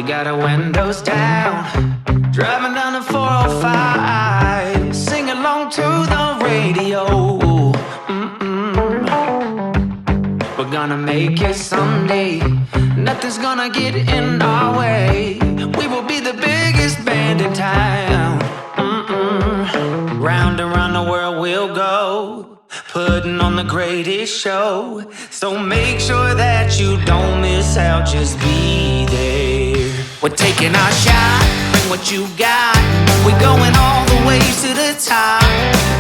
got our windows down, driving down the 405, sing along to the radio. We're gonna make it someday, nothing's gonna get in our way. We will be the biggest band in town. Round and round the world we'll go, putting on the greatest show. So make sure that you don't miss out, just be there. We're taking our shot, bring what you got. We're going all the way to the top.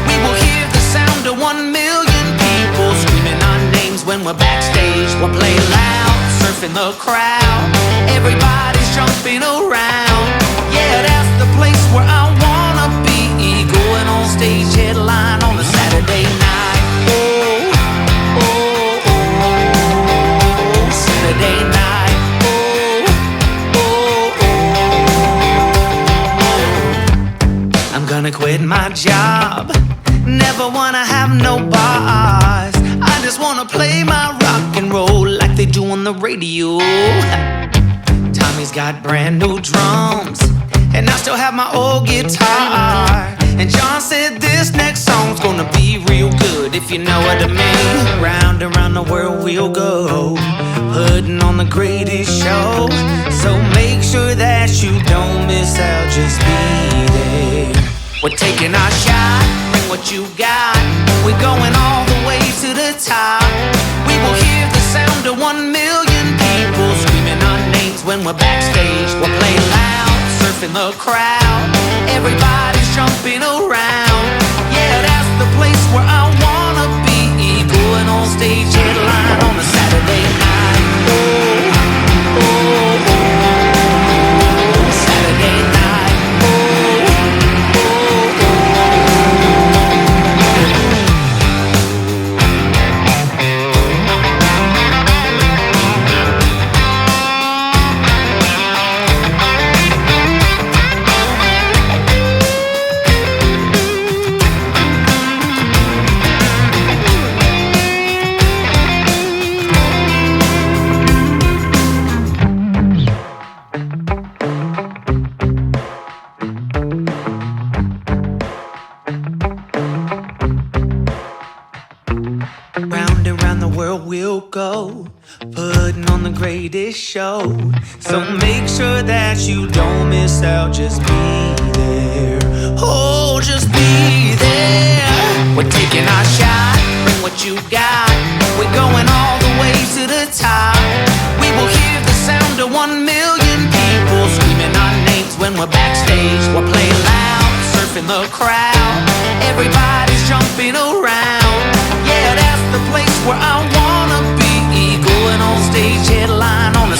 We will hear the sound of 1 million people screaming our names when we're backstage. We'll play loud, surfing the crowd. Everybody's jumping around. Yeah, that's the place where I wanna be. Going on stage, headline on a Saturday night. Oh, oh, oh, Saturday night. Oh, oh, oh. I'm gonna quit my job, never wanna have no boss. I just wanna play my rock and roll like they do on the radio. Tommy's got brand new drums, and I still have my old guitar. And John said this next song's gonna be real good, if you know what I mean. Round and round the world we'll go, putting on the greatest show. So make sure that you don't miss out, just be there. We're taking our shot, bring what you got. We're going all the way to the top. We will hear the sound of 1 million people screaming our names when we're backstage. We'll play loud, surfing the crowd. Everybody's jumping around. Yeah, that's the place where I wanna be. Going on stage, headline on a Saturday night. Oh, oh, oh, Saturday night. Oh, oh, oh. Round and round the world we'll go, putting on the greatest show. So make sure that you don't miss out, just be there. Oh, just be there. We're taking our shot, bring what you got. We're going all the way to the top. We will hear the sound of 1 million people screaming our names when we're backstage. We'll play loud, surfing the crowd. Everybody's jumping around. Yeah, that's the place where I wanna be. Going on stage, headline on a